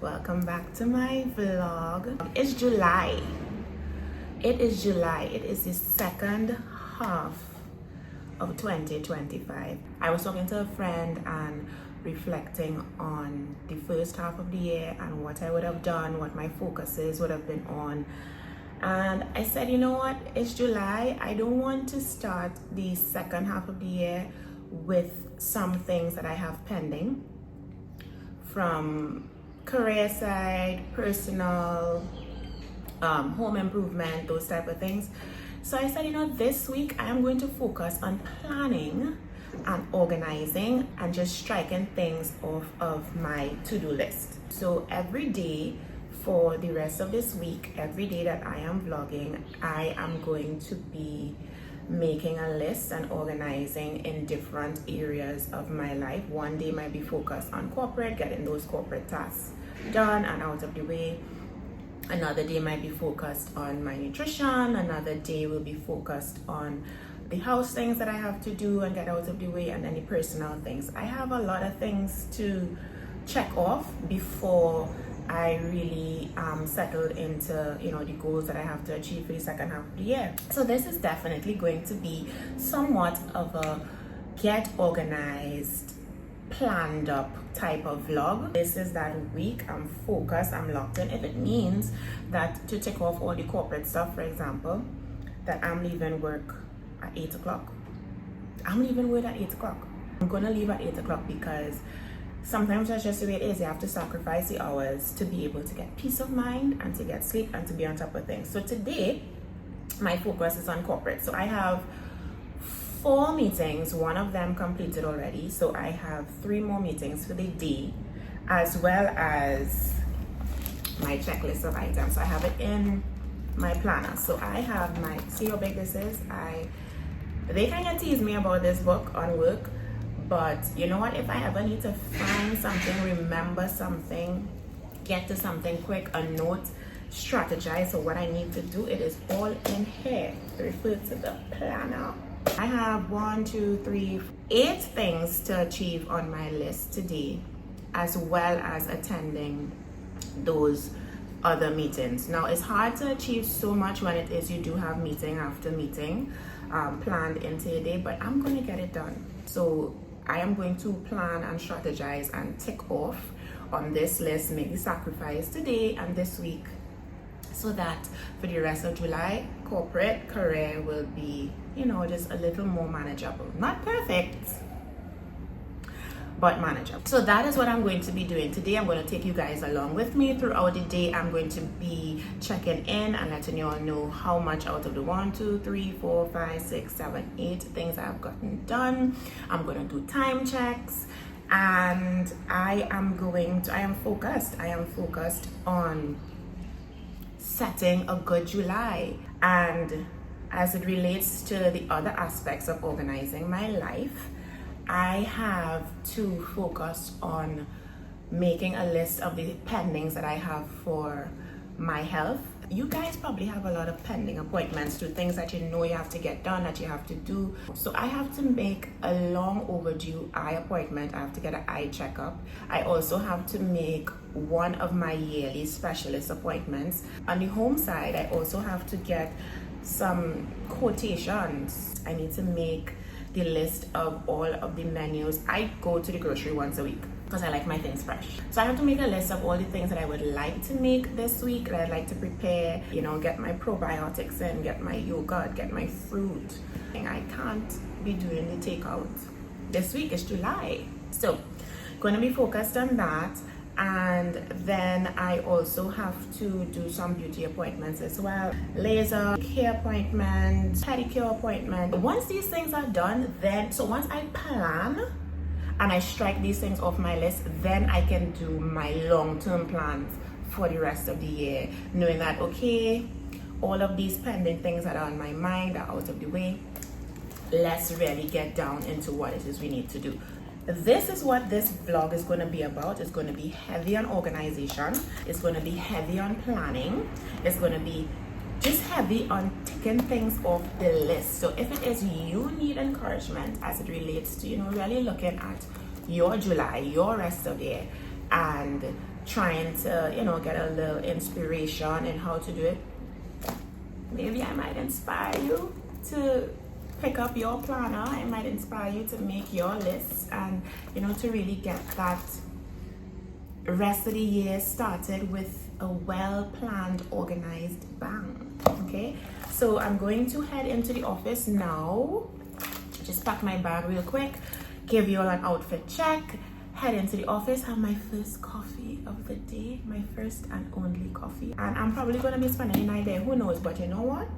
Welcome back to my vlog. It's July. It is July. It is the second half of 2025. I was talking to a friend and reflecting on the first half of the year and what I would have done, what my focuses would have been on. And I said, you know what? It's July. I don't want to start the second half of the year with some things that I have pending from career side, personal, home improvement, those type of things. So I said, you know, this week I am going to focus on planning and organizing and just striking things off of my to-do list. So every day for the rest of this week, every day that I am vlogging, I am going to be making a list and organizing in different areas of my life. One day might be focused on corporate, getting those corporate tasks done and out of the way. Another day might be focused on my nutrition. Another day will be focused on the house things that I have to do and get out of the way, and then the personal things. I have a lot of things to check off before I really settled into, you know, the goals that I have to achieve for the second half of the year. So this is definitely going to be somewhat of a get organized, planned up type of vlog. This is that week. I'm focused, I'm locked in. If it means that to take off all the corporate stuff, for example, that I'm leaving work at 8 o'clock. I'm leaving work at 8 o'clock. I'm gonna leave at 8 o'clock because sometimes that's just the way it is. You have to sacrifice the hours to be able to get peace of mind and to get sleep and to be on top of things. So today, my focus is on corporate. So I have 4 meetings, one of them completed already. So I have 3 more meetings for the day, as well as my checklist of items. So I have it in my planner. So I have my, see how big this is? They kind of tease me about this book on work. But you know what, if I ever need to find something, remember something, get to something quick, a note, strategize for what I need to do, it is all in here. Refer to the planner. I have 8 things to achieve on my list today, as well as attending those other meetings. Now, it's hard to achieve so much when it is you do have meeting after meeting planned into your day, but I'm going to get it done. So I am going to plan and strategize and tick off on this list, make the sacrifice today and this week, so that for the rest of July, corporate career will be, you know, just a little more manageable. Not perfect, but manageable. So that is what I'm going to be doing today. I'm going to take you guys along with me throughout the day. I'm going to be checking in and letting you all know how much out of the 1, 2, 3, 4, 5, 6, 7, 8 things I've gotten done. I'm going to do time checks, and I am focused. I am focused on setting a good July. And as it relates to the other aspects of organizing my life, I have to focus on making a list of the pendings that I have for my health. You guys probably have a lot of pending appointments to things that you know you have to get done, that you have to do. So I have to make a long overdue eye appointment. I have to get an eye checkup. I also have to make one of my yearly specialist appointments. On the home side, I also have to get some quotations. I need to make the list of all of the menus. I go to the grocery once a week because I like my things fresh. So I have to make a list of all the things that I would like to make this week, that I'd like to prepare, you know, get my probiotics in, get my yogurt, get my fruit. And I can't be doing the takeout. This week is July. So going to be focused on that. And then I also have to do some beauty appointments as well. Laser, hair appointment, pedicure appointment. Once these things are done, so once I plan and I strike these things off my list, then I can do my long-term plans for the rest of the year, knowing that, okay, all of these pending things that are on my mind are out of the way. Let's really get down into what it is we need to do. This is what this vlog is going to be about. It's going to be heavy on organization. It's going to be heavy on planning. It's going to be just heavy on ticking things off the list. So if it is you need encouragement as it relates to, you know, really looking at your July, your rest of the year, and trying to, you know, get a little inspiration in how to do it. Maybe I might inspire you to pick up your planner. I might inspire you to make your lists and, you know, to really get that rest of the year started with a well-planned, organized bang. Okay, so I'm going to head into the office now. Just pack my bag real quick, give you all an outfit check, head into the office, have my first coffee of the day, my first and only coffee. And I'm probably going to be spending the night there, who knows, but you know what?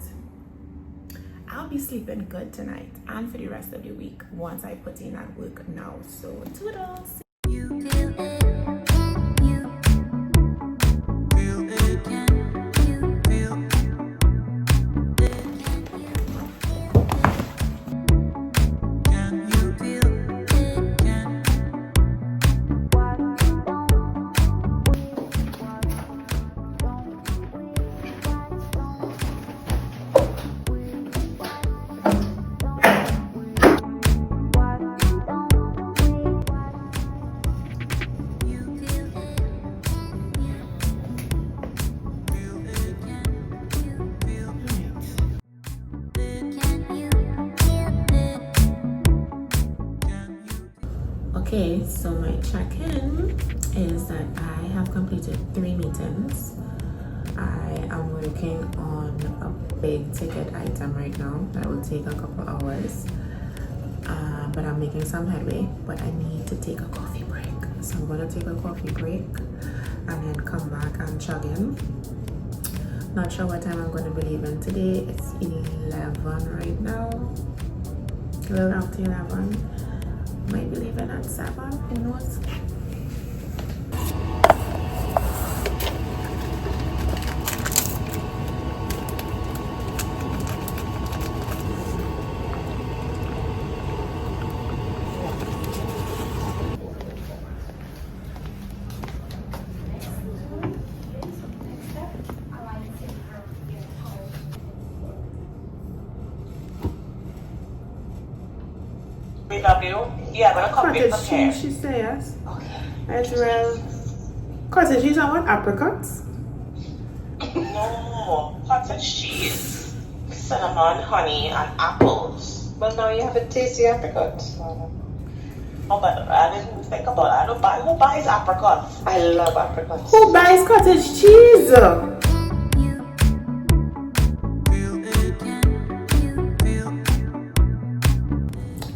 I'll be sleeping good tonight and for the rest of the week once I put in at work now. So toodles. Okay, so my check-in is that I have completed 3 meetings. I am working on a big ticket item right now that will take a couple hours, but I'm making some headway. But I need to take a coffee break, so I'm going to take a coffee break and then come back and chug in. Not sure what time I'm going to be leaving today. It's 11 right now, a little after 11. Might be leaving at 7, who knows? Yeah, but a cupcake Cottage cheese, she says. Okay. As well. Cottage cheese and what? Apricots? No, cottage cheese, cinnamon, honey, and apples. But now you have a tasty apricot. Oh, but I didn't think about it. I don't buy. Who buys apricots? I love apricots. Who buys cottage cheese?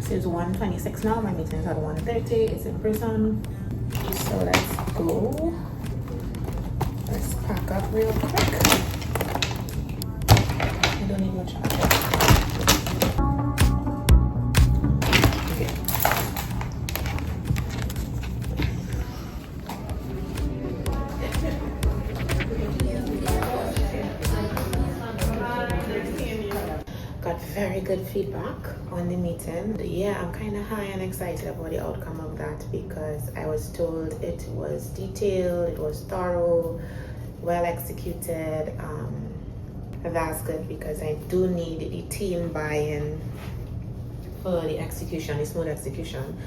It's 1:26 now. My meeting is at 1:30. It's in person. So let's go. Let's pack up real quick. I don't need much of it. Okay. Got very good feedback on the meeting. Yeah, I'm kind of high and excited about the outcome of that because I was told it was detailed, it was thorough, well executed. That's good because I do need the team buy-in for the execution, the smooth execution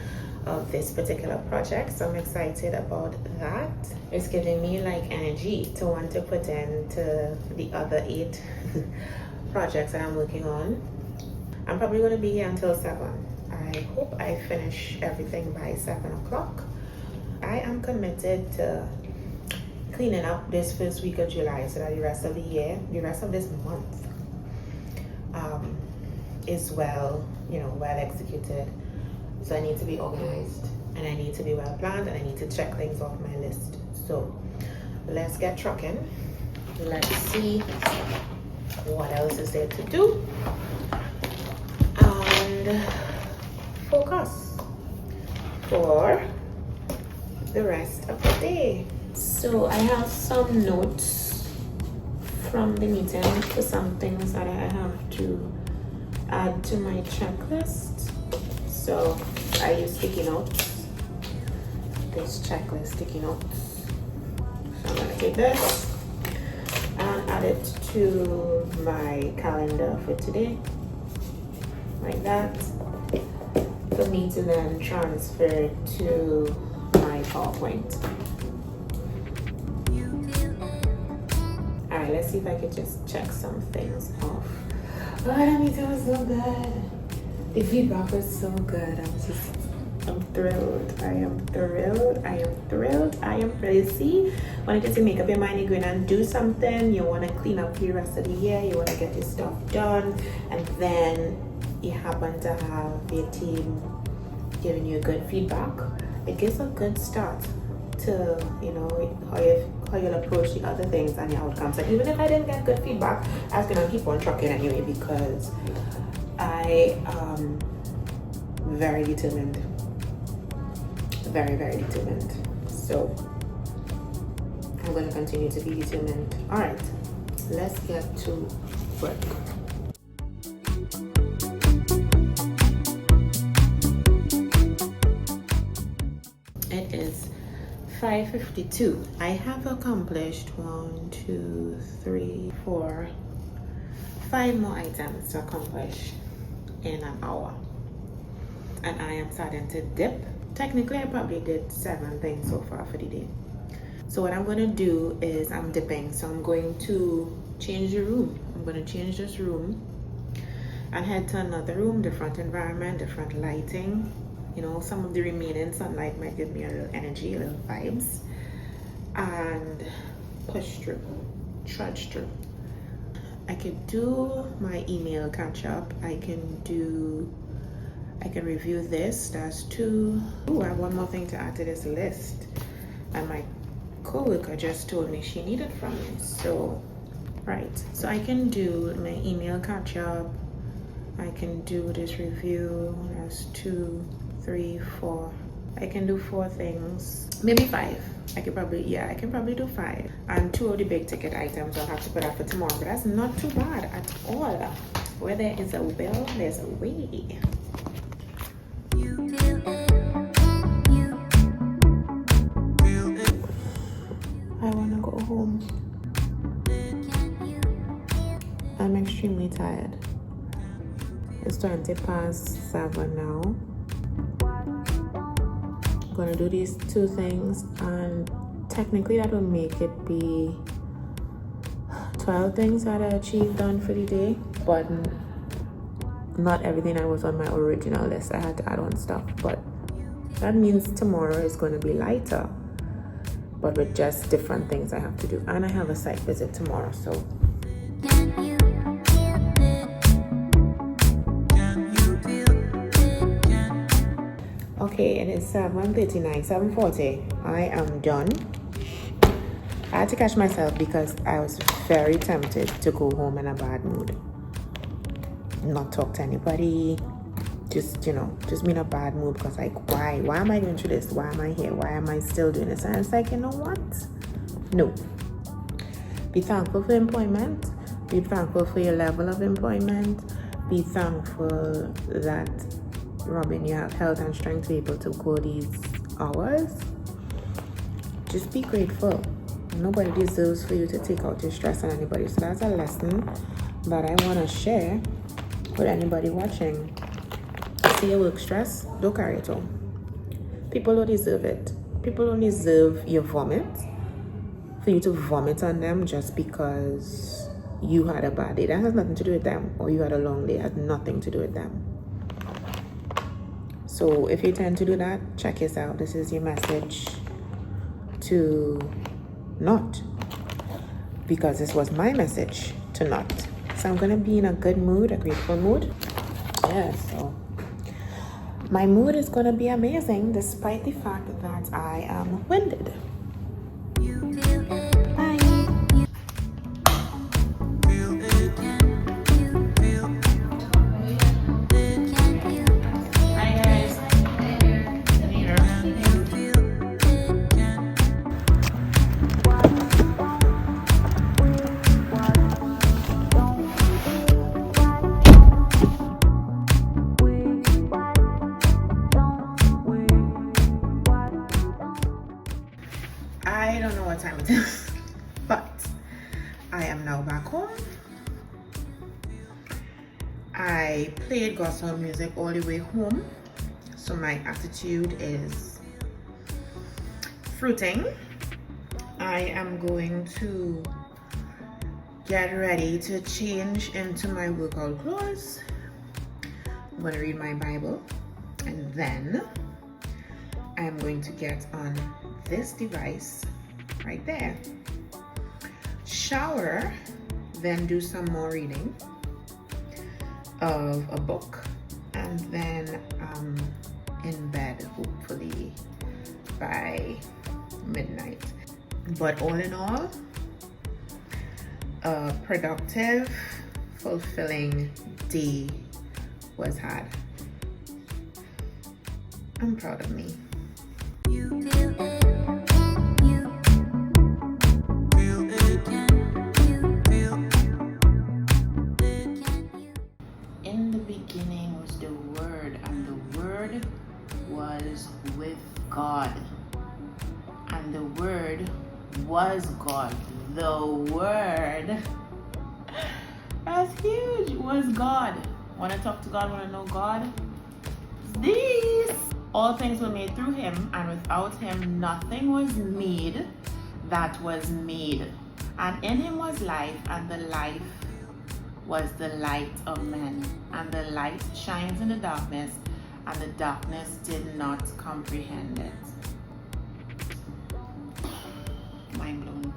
of this particular project. So I'm excited about that. It's giving me like energy to want to put into the other 8 projects that I'm working on. I'm probably going to be here until 7. I hope I finish everything by 7 o'clock. I am committed to cleaning up this first week of July so that the rest of the year, the rest of this month is well executed. So I need to be organized and I need to be well planned and I need to check things off my list. So let's get trucking. Let's see what else is there to do and focus for the rest of the day. So I have some notes from the meeting for some things that I have to add to my checklist. So I use sticky notes, this checklist sticky notes. So I'm gonna take this and add it to my calendar for today, like that, for me to then transfer to my PowerPoint. let's see if I can just check some things off. Oh, that meeting was so good. The feedback was so good. I'm thrilled. I am thrilled. I am thrilled. I am thrilled. See, when it gets to make up your mind, you're going and do something. You want to clean up for the rest of the year. You want to get your stuff done. And then you happen to have your team giving you good feedback. It gives a good start to, you know, how you'll approach the other things and the outcomes. And even if I didn't get good feedback, I was going to keep on trucking anyway, because I am very determined. Very, very determined. So I'm going to continue to be determined. All right, let's get to work. It is 5:52. I have accomplished 1, 2, 3, 4, 5 more items to accomplish in an hour, and I am starting to dip. Technically, I probably did 7 things so far for the day. So what I'm going to do is I'm dipping. So I'm going to change the room. I'm going to change this room and head to another room, different environment, different lighting. You know, some of the remaining sunlight might give me a little energy, a little vibes. And push through, trudge through. I could do my email catch up. I can review this. That's 2. Oh, I have one more thing to add to this list. And my coworker just told me she needed from me. So, right. So I can do my email catch up. I can do this review. That's 2, 3, 4. I can do 4 things. Maybe 5. I can probably do 5. And 2 of the big ticket items I'll have to put out for tomorrow. But that's not too bad at all. Where there is a will, there's a way. I want to go home. I'm extremely tired. It's 7:20 now. I'm gonna do these 2 things, and technically that will make it be 12 things that I achieved done for the day, but not everything that was on my original list. I had to add on stuff, but that means tomorrow is going to be lighter, but with just different things I have to do. And I have a site visit tomorrow, so okay, it is 7:39, 7:40. I am done. I had to catch myself because I was very tempted to go home in a bad mood. Not talk to anybody. Just be in a bad mood because like, why am I going through this? Why am I here? Why am I still doing this? And it's like, you know what? No. Be thankful for employment. Be thankful for your level of employment. Be thankful that, Robin, you have health and strength to be able to go these hours. Just be grateful. Nobody deserves for you to take out your stress on anybody. So that's a lesson that I want to share with anybody watching. See your work stress, don't carry it home. People don't deserve it. People don't deserve your vomit, for you to vomit on them just because you had a bad day. That has nothing to do with them. Or you had a long day. It has nothing to do with them. So if you tend to do that, check yourself. This is your message to not. Because this was my message to not. So I'm going to be in a good mood, a grateful mood. Yeah, so my mood is going to be amazing despite the fact that I am winded. Bye. Hi guys. I don't know what time it is, but I am now back home. I played gospel music all the way home, so my attitude is fruiting. I am going to get ready to change into my workout clothes. I'm going to read my Bible, and then I'm going to get on this device right there, shower, then do some more reading of a book, and then in bed hopefully by midnight. But all in all, a productive, fulfilling day was had. I'm proud of me. You feel it, can you feel it, can you feel it, can you? In the beginning was the Word, and the Word was with God, and the Word was God. The Word, that's huge, was God. Want to talk to God, want to know God? These all things were made through him, and without him nothing was made that was made. And in him was life, and the life was the light of men. And the light shines in the darkness, and the darkness did not comprehend it. Mind blown.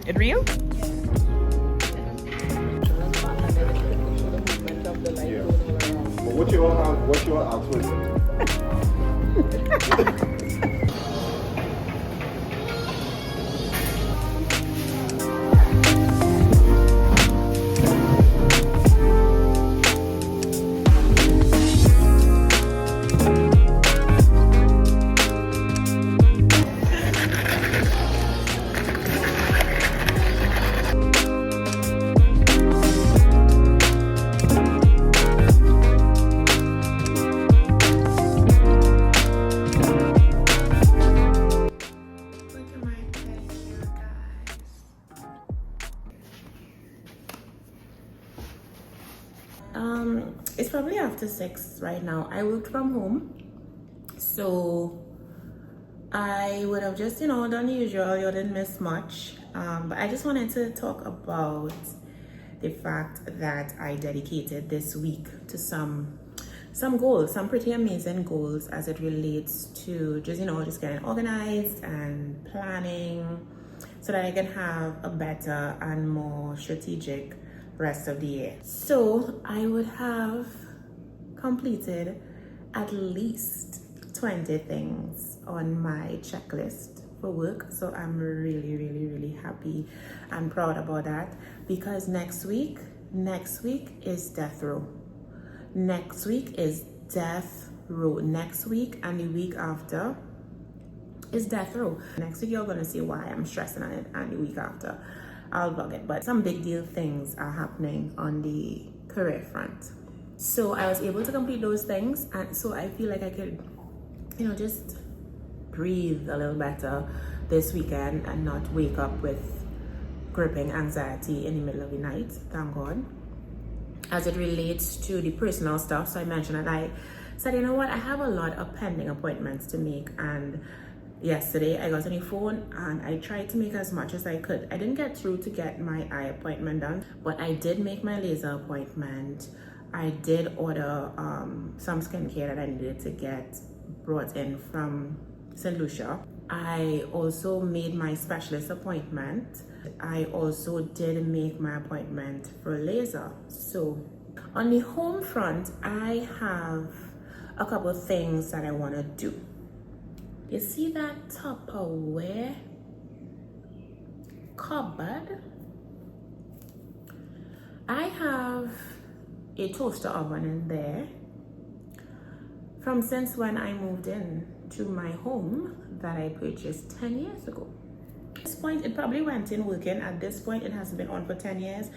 It real? Yeah. But what you want to It's probably after 6 right now. I worked from home, so I would have just, done the usual. You didn't miss much, but I just wanted to talk about the fact that I dedicated this week to some goals, some pretty amazing goals as it relates to just getting organized and planning so that I can have a better and more strategic rest of the year. So I would have completed at least 20 things on my checklist for work. So I'm really, really, really happy and proud about that, because next week is death row. Next week is death row. Next week and the week after is death row. Next week you're gonna see why I'm stressing on it, and the week after I'll vlog it. But some big deal things are happening on the career front. So I was able to complete those things, and so I feel like I could, just breathe a little better this weekend and not wake up with gripping anxiety in the middle of the night, thank God. As it relates to the personal stuff, so I mentioned that I said, you know what, I have a lot of pending appointments to make, and yesterday I got on the phone and I tried to make as much as I could. I didn't get through to get my eye appointment done, but I did make my laser appointment. I did order some skincare that I needed to get brought in from St. Lucia. I also made my specialist appointment. I also did make my appointment for laser. So on the home front, I have a couple of things that I want to do. You see that Tupperware cupboard? I have a toaster oven in there from since when I moved in to my home that I purchased 10 years ago. At this point, it probably went in working. At this point, it hasn't been on for 10 years.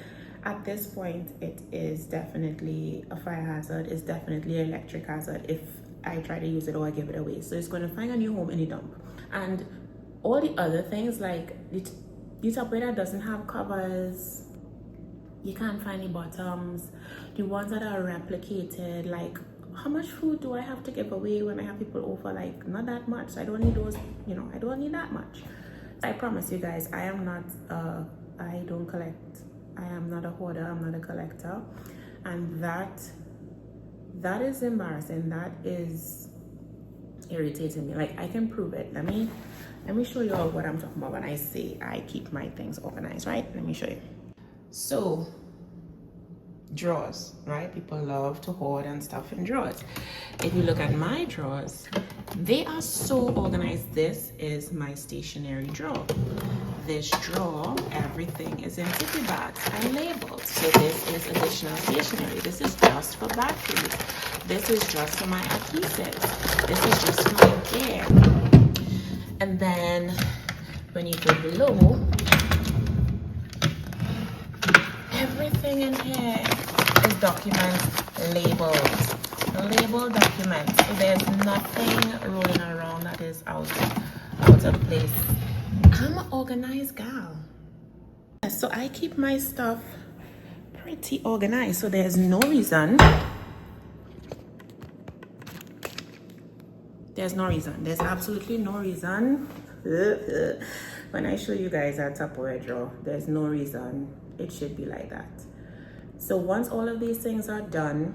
At this point, it is definitely a fire hazard. It's definitely an electric hazard if I try to use it or I give it away. So it's going to find a new home in the dump. And all the other things, like the Tupperware that doesn't have covers, you can't find the bottoms, the ones that are replicated, like how much food do I have to give away when I have people over? Like, not that much. I don't need those, I don't need that much. I promise you guys, I am not, I don't collect. I am not a hoarder, I'm not a collector. And that is embarrassing. That is irritating me. Like, I can prove it. Let me show you all what I'm talking about when I say I keep my things organized, right? Let me show you. So, drawers, right? People love to hoard and stuff in drawers. If you look at my drawers, they are so organized. This is my stationery drawer. This drawer, everything is in tippy bags and labeled. So this is additional stationery. This is just for batteries. This is just for my adhesives. This is just for my gear. And then when you go below, everything in here is documents labeled documents. So there's nothing rolling around that is out of place. I'm an organized gal. So I keep my stuff pretty organized. So there's no reason. There's absolutely no reason. When I show you guys that Tupperware drawer, there's no reason it should be like that. So once all of these things are done,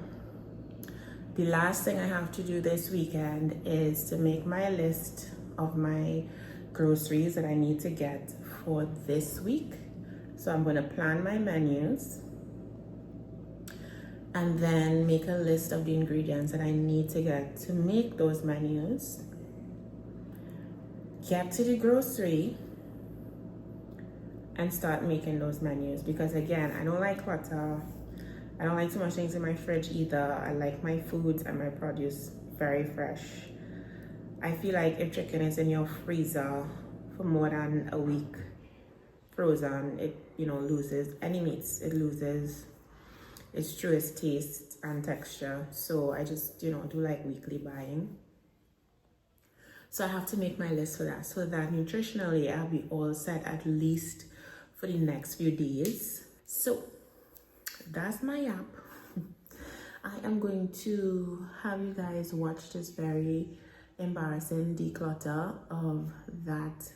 the last thing I have to do this weekend is to make my list of my groceries that I need to get for this week. So I'm going to plan my menus and then make a list of the ingredients that I need to get to make those menus. Get to the grocery and start making those menus, because again, I don't like clutter. I don't like too much things in my fridge either. I like my foods and my produce very fresh. I feel like if chicken is in your freezer for more than a week frozen, it loses any meats. It loses its truest taste and texture. So I just do like weekly buying. So I have to make my list for that, so that nutritionally I'll be all set at least for the next few days. So that's my app. I am going to have you guys watch this very embarrassing declutter of that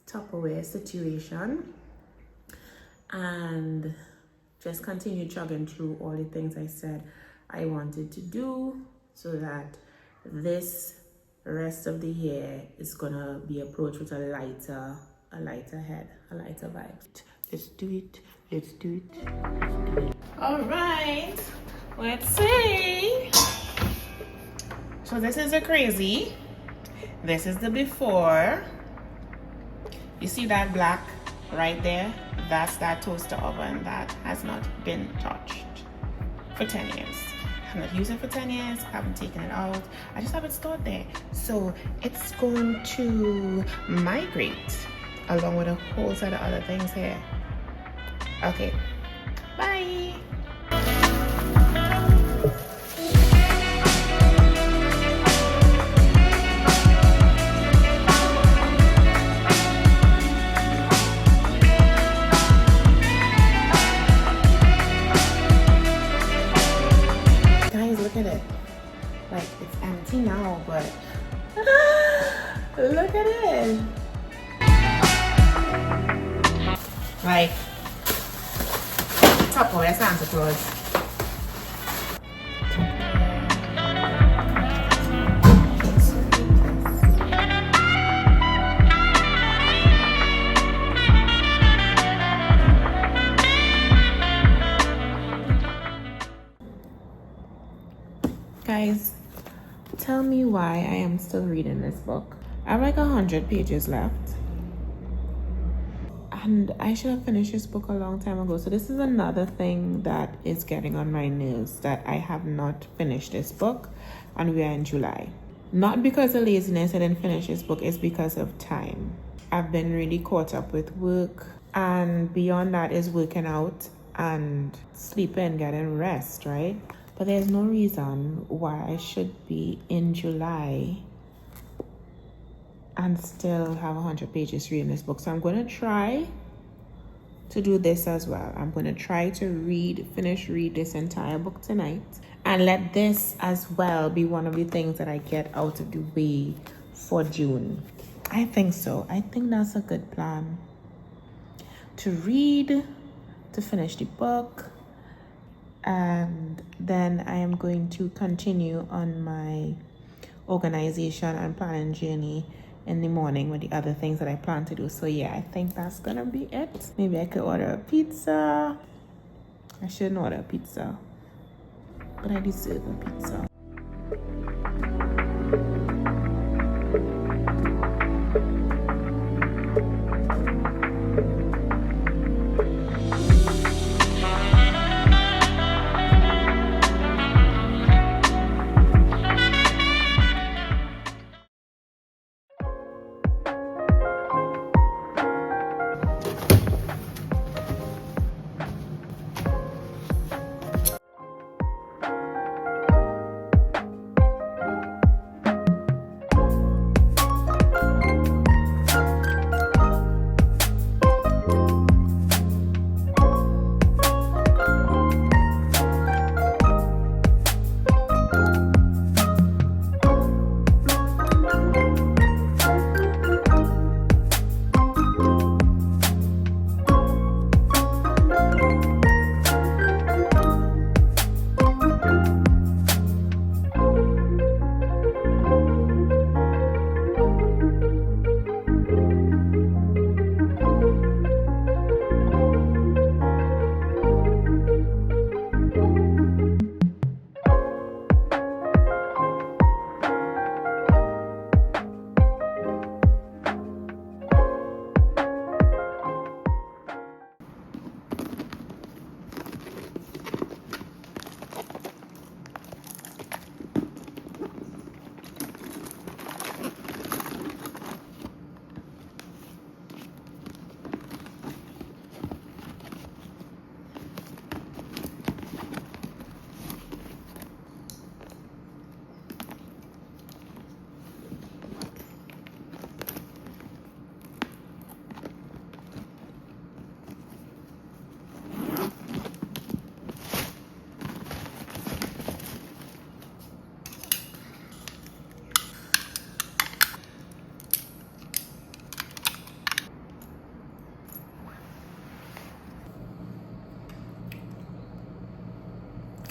Tupperware situation and just continue chugging through all the things I said I wanted to do, so that this rest of the year is gonna be approached with a lighter head, a lighter vibe. Let's do it. All right, let's see. So this is the crazy. This is the before. You see that black right there? That's that toaster oven that has not been touched for 10 years. I have not used it for 10 years. I haven't taken it out. I just have it stored there. So it's going to migrate along with a whole set of other things here. Okay, bye. Look at it. Like, it's empty now, but look at it. Like, Tupperware Santa Claus. Guys, tell me why I am still reading this book. I have like 100 pages left. And I should have finished this book a long time ago. So this is another thing that is getting on my nerves, that I have not finished this book and we are in July. Not because of laziness I didn't finish this book, it's because of time. I've been really caught up with work, and beyond that is working out and sleeping, getting rest, right? But there's no reason why I should be in July and still have 100 pages reading this book. So I'm going to try to do this as well. I'm going to try to finish read this entire book tonight, and let this as well be one of the things that I get out of the way for June. I think so. I think that's a good plan. To read, to finish the book, and then I am going to continue on my organization and planning journey in the morning with the other things that I plan to do. So yeah, I think that's gonna be it. Maybe I could order a pizza. I shouldn't order a pizza, but I deserve a pizza.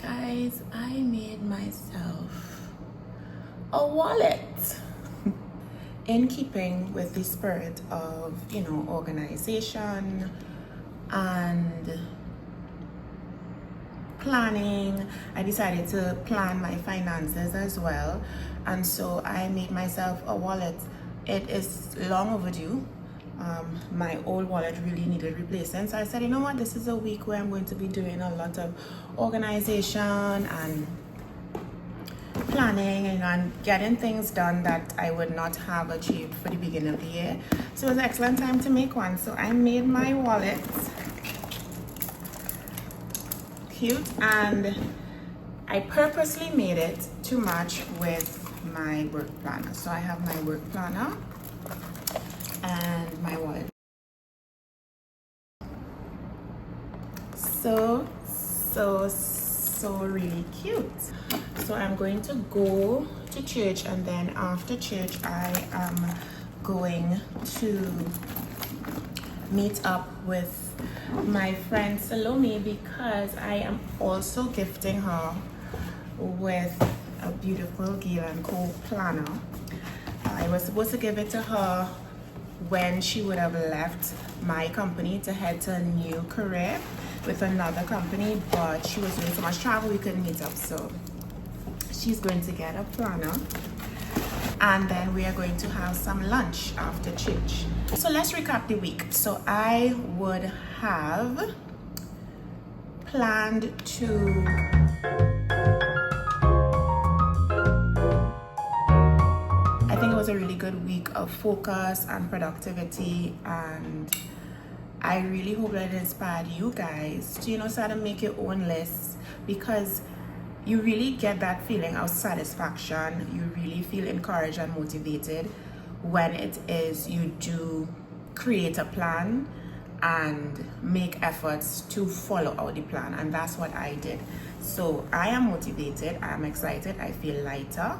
Guys, I made myself a wallet in keeping with the spirit of, organization and planning. I decided to plan my finances as well, and so I made myself a wallet. It is long overdue. My old wallet really needed replacing, so I said, you know what, this is a week where I'm going to be doing a lot of organization and planning and getting things done that I would not have achieved for the beginning of the year. So it was an excellent time to make one. So I made my wallet cute, and I purposely made it to match with my work planner. So I have my work planner and my wallet. So really cute. So I'm going to go to church, and then after church I am going to meet up with my friend Salome, because I am also gifting her with a beautiful Gail & Co planner. I was supposed to give it to her when she would have left my company to head to a new career with another company, but she was doing so much travel we couldn't meet up. So she's going to get a planner, and then we are going to have some lunch after church. So let's recap the week. So I would have planned to I think it was a really good week of focus and productivity, and I really hope that it inspired you guys to start to make your own lists, because you really get that feeling of satisfaction. You really feel encouraged and motivated when it is you do create a plan and make efforts to follow out the plan, and that's what I did. So I am motivated, I'm excited, I feel lighter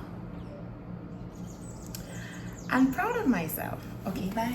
and proud of myself. Okay, bye.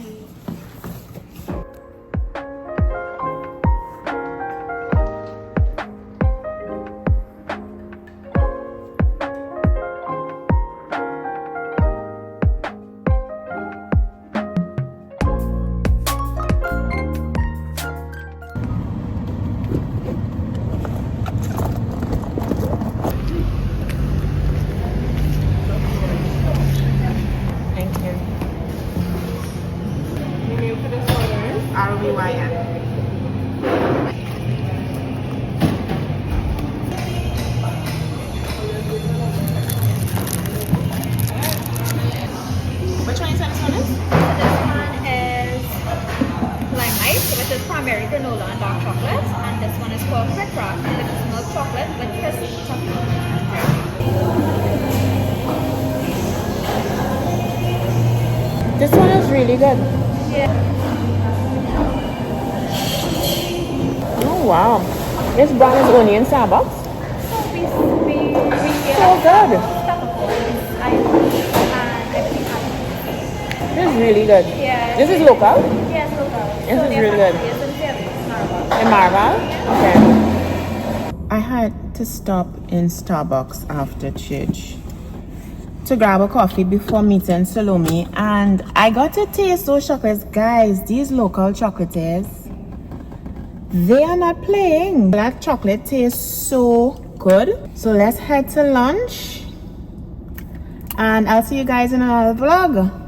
Which one is that? This one is? This one is lime ice, which is cranberry granola and dark chocolate, and this one is called quick rock, which is milk chocolate with crisp chocolate. This one is really good. Yeah. Oh wow. This brown is only in Starbucks. So we So good. This is really good. Yeah. This is local? Yes, local. This is really good. In Marvel? Okay. I had to stop in Starbucks after church to grab a coffee before meeting Salome, and I got to taste those chocolates. Guys, these local chocolatiers, they are not playing. That chocolate tastes so good. So let's head to lunch, and I'll see you guys in another vlog.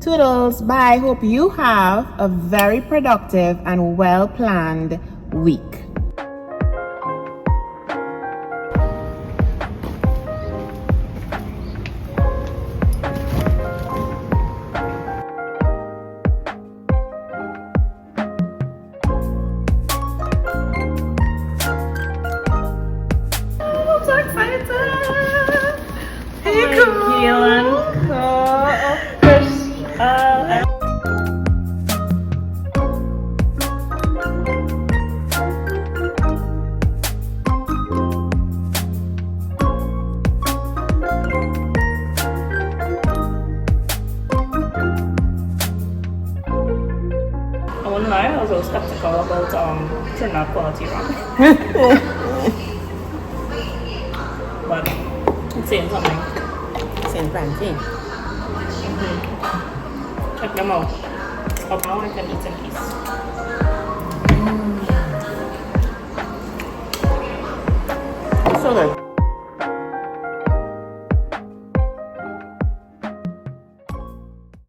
Toodles, bye. Hope you have a very productive and well-planned week. I'm so excited. Hey, I won't lie, I was a little skeptical about Trinidad quality rum. But it's saying something. Saying fancy. Check them out. Up now I can eat in peace. So good.